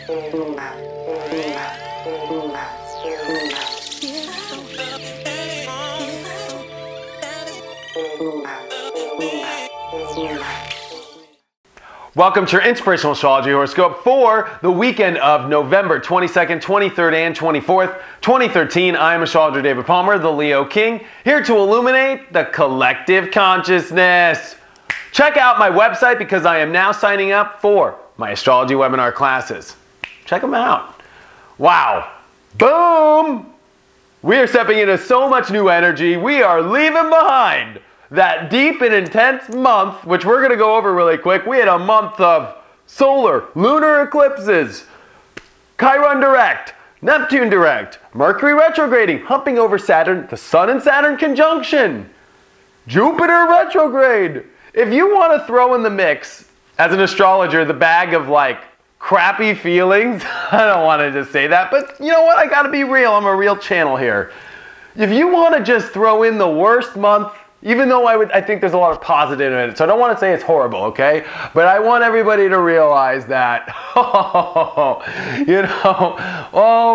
Welcome to your Inspirational Astrology Horoscope for the weekend of November 22nd, 23rd, and 24th, 2013. I am astrologer David Palmer, the Leo King, here to illuminate the collective consciousness. Check out my website because I am now signing up for my astrology webinar classes. Check them out. Wow. Boom! We are stepping into so much new energy. We are leaving behind that deep and intense month, which we're going to go over really quick. We had a month of solar, lunar eclipses, Chiron direct, Neptune direct, Mercury retrograding, humping over Saturn, the Sun and Saturn conjunction, Jupiter retrograde. If you want to throw in the mix, as an astrologer, the bag of like crappy feelings, I don't want to just say that, but you know what? I got to be real. I'm a real channel here. If you want to just throw in the worst month, even though I think there's a lot of positive in it, so I don't want to say it's horrible, okay? But I want everybody to realize that, oh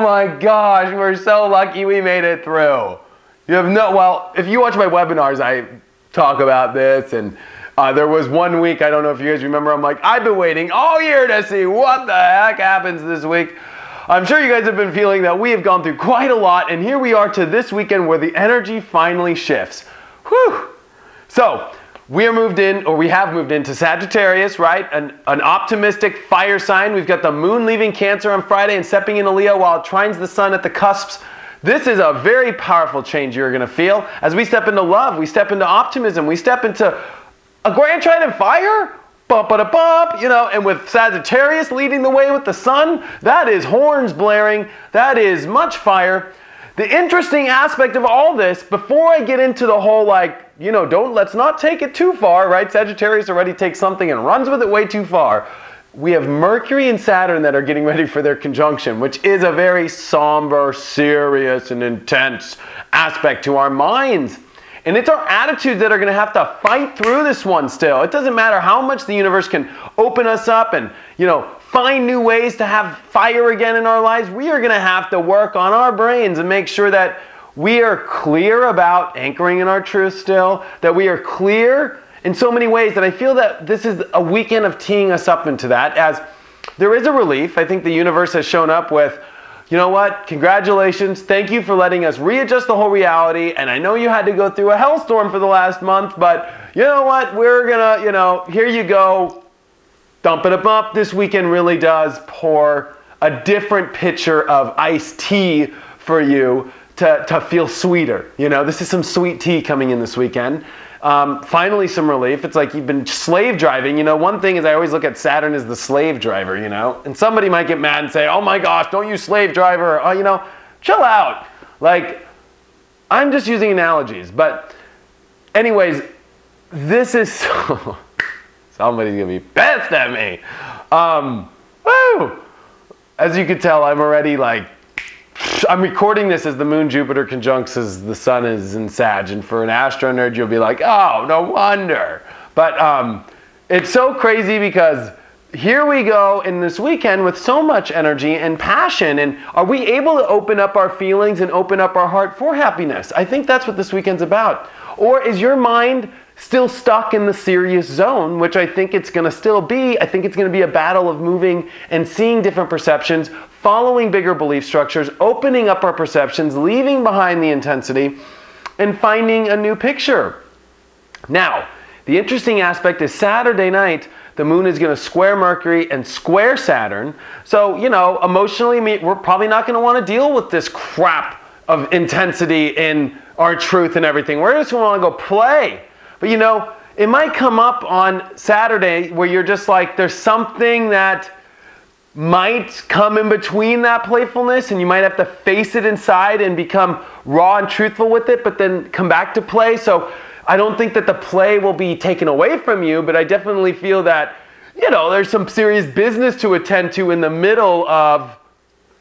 my gosh, we're so lucky we made it through. Well, if you watch my webinars, I talk about this, and there was one week, I don't know if you guys remember, I'm like, I've been waiting all year to see what the heck happens this week. I'm sure you guys have been feeling that we have gone through quite a lot, and here we are to this weekend where the energy finally shifts. Whew. So we have moved into Sagittarius, right? An optimistic fire sign. We've got the moon leaving Cancer on Friday and stepping into Leo while it trines the sun at the cusps. This is a very powerful change you're going to feel. As we step into love, we step into optimism, we step into a grand trine of fire. Bump, and with Sagittarius leading the way with the sun, that is horns blaring, that is much fire. The interesting aspect of all this, before I get into the whole let's not take it too far, right? Sagittarius already takes something and runs with it way too far. We have Mercury and Saturn that are getting ready for their conjunction, which is a very somber, serious, and intense aspect to our minds. And it's our attitudes that are going to have to fight through this one still. It doesn't matter how much the universe can open us up and, find new ways to have fire again in our lives. We are going to have to work on our brains and make sure that we are clear about anchoring in our truth still, that we are clear in so many ways that I feel that this is a weekend of teeing us up into that, as there is a relief. I think the universe has shown up with, you know what, congratulations, thank you for letting us readjust the whole reality, and I know you had to go through a hellstorm for the last month, but you know what, we're gonna, here you go, dump it up. This weekend really does pour a different pitcher of iced tea for you to feel sweeter. This is some sweet tea coming in this weekend. Finally some relief. It's like you've been slave driving. One thing is I always look at Saturn as the slave driver, and somebody might get mad and say, oh my gosh, don't use slave driver. Chill out. I'm just using analogies. But anyways, this is somebody's going to be pissed at me. Woo! As you can tell, I'm already I'm recording this as the moon Jupiter conjuncts the sun is in Sag, and for an astro nerd you'll be like, oh, no wonder. But it's so crazy because here we go in this weekend with so much energy and passion, and are we able to open up our feelings and open up our heart for happiness? I think that's what this weekend's about. Or is your mind still stuck in the serious zone, which I think it's going to still be. I think it's going to be a battle of moving and seeing different perceptions, following bigger belief structures, opening up our perceptions, leaving behind the intensity, and finding a new picture. Now, the interesting aspect is Saturday night, the moon is going to square Mercury and square Saturn. So, emotionally, we're probably not going to want to deal with this crap of intensity in our truth and everything. We're just going to want to go play. But it might come up on Saturday where you're just like, there's something that might come in between that playfulness, and you might have to face it inside and become raw and truthful with it, but then come back to play. So I don't think that the play will be taken away from you, but I definitely feel that, there's some serious business to attend to in the middle of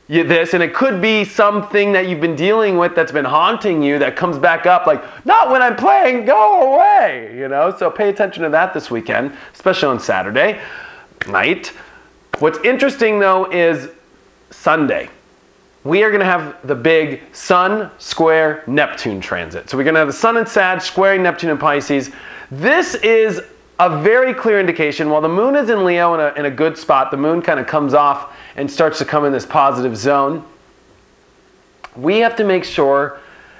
this, and it could be something that you've been dealing with that's been haunting you that comes back up like, not when I'm playing, go away, So pay attention to that this weekend, especially on Saturday night. What's interesting though is Sunday. We are going to have the big Sun square Neptune transit. So we're going to have the Sun in Sag squaring Neptune in Pisces. This is a very clear indication. While the Moon is in Leo in a good spot, the Moon kind of comes off and starts to come in this positive zone. We have to make sure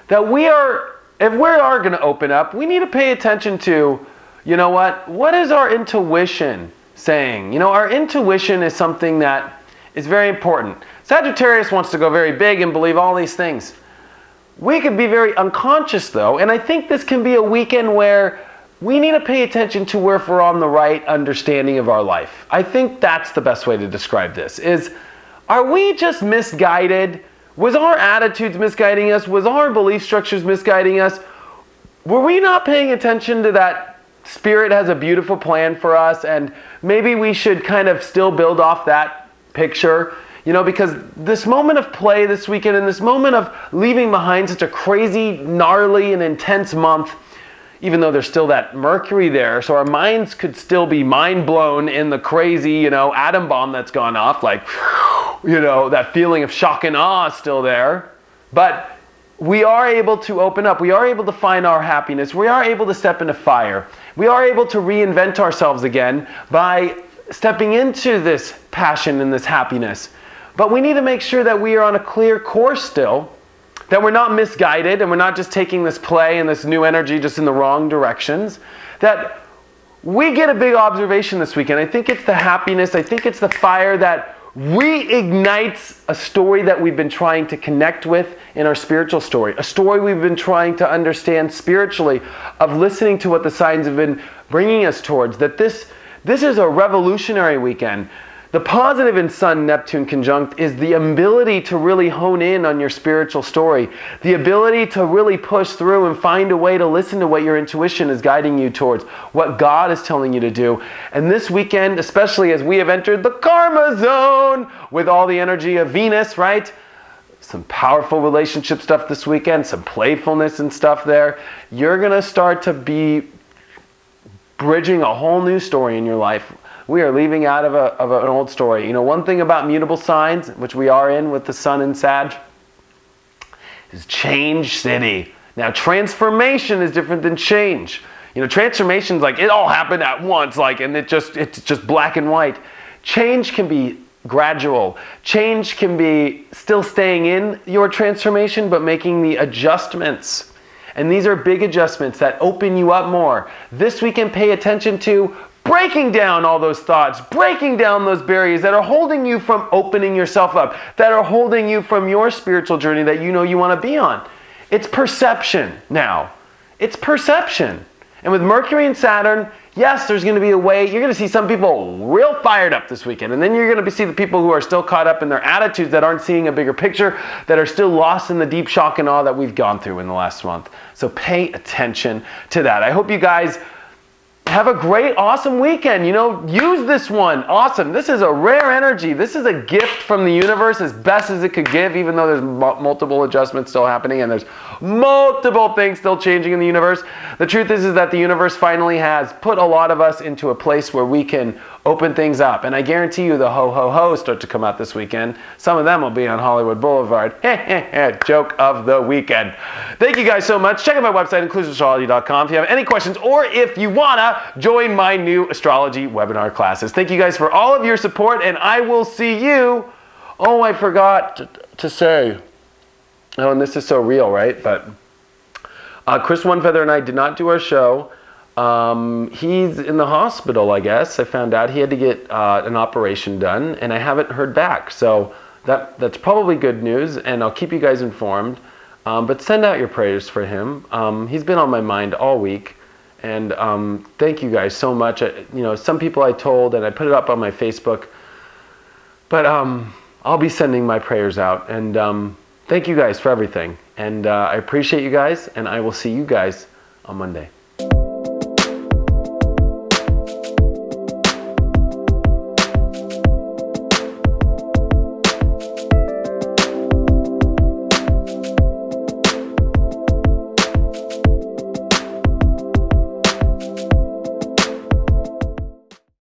that if we are going to open up, we need to pay attention to, you know what is our intuition saying? You know, our intuition is something that is very important. Sagittarius wants to go very big and believe all these things. We could be very unconscious though, and I think this can be a weekend where we need to pay attention to if we're on the right understanding of our life. I think that's the best way to describe this, is are we just misguided? Was our attitudes misguiding us? Was our belief structures misguiding us? Were we not paying attention to that Spirit has a beautiful plan for us, and maybe we should kind of still build off that picture? You know, because this moment of play this weekend and this moment of leaving behind such a crazy, gnarly, and intense month, even though there's still that Mercury there, so our minds could still be mind blown in the crazy, you know, atom bomb that's gone off, like, you know, that feeling of shock and awe is still there. But we are able to open up. We are able to find our happiness. We are able to step into fire. We are able to reinvent ourselves again by stepping into this passion and this happiness. But we need to make sure that we are on a clear course still, that we're not misguided and we're not just taking this play and this new energy just in the wrong directions, that we get a big observation this weekend. I think it's the happiness, I think it's the fire that reignites a story that we've been trying to connect with in our spiritual story, a story we've been trying to understand spiritually, of listening to what the signs have been bringing us towards, that this is a revolutionary weekend. The positive in Sun-Neptune conjunct is the ability to really hone in on your spiritual story, the ability to really push through and find a way to listen to what your intuition is guiding you towards, what God is telling you to do. And this weekend, especially as we have entered the karma zone with all the energy of Venus, right? Some powerful relationship stuff this weekend, some playfulness and stuff there. You're going to start to be bridging a whole new story in your life. We are leaving out of an old story. You know, one thing about mutable signs, which we are in with the Sun in Sag, is change city. Now, transformation is different than change. You know, transformation's like it all happened at once, like, and it's just black and white. Change can be gradual. Change can be still staying in your transformation, but making the adjustments. And these are big adjustments that open you up more. This we can pay attention to breaking down all those thoughts, breaking down those barriers that are holding you from opening yourself up, that are holding you from your spiritual journey that you know you want to be on. It's perception now. It's perception. And with Mercury and Saturn, yes, there's going to be a way. You're going to see some people real fired up this weekend. And then you're going to see the people who are still caught up in their attitudes, that aren't seeing a bigger picture, that are still lost in the deep shock and awe that we've gone through in the last month. So pay attention to that. I hope you guys have a great, awesome weekend. You know, use this one. Awesome. This is a rare energy. This is a gift from the universe as best as it could give, even though there's multiple adjustments still happening and there's multiple things still changing in the universe. The truth is that the universe finally has put a lot of us into a place where we can open things up. And I guarantee you the ho-ho-ho start to come out this weekend. Some of them will be on Hollywood Boulevard. Joke of the weekend. Thank you guys so much. Check out my website, inclusiveastrology.com, if you have any questions or if you want to join my new astrology webinar classes. Thank you guys for all of your support, and I will see you. Oh, I forgot to say. Oh, and this is so real, right? But Chris One Feather and I did not do our show. He's in the hospital, I guess. I found out he had to get an operation done, and I haven't heard back. So that's probably good news, and I'll keep you guys informed. But send out your prayers for him. He's been on my mind all week, and thank you guys so much. You know, some people I told, and I put it up on my Facebook, but I'll be sending my prayers out, and thank you guys for everything. And I appreciate you guys, and I will see you guys on Monday.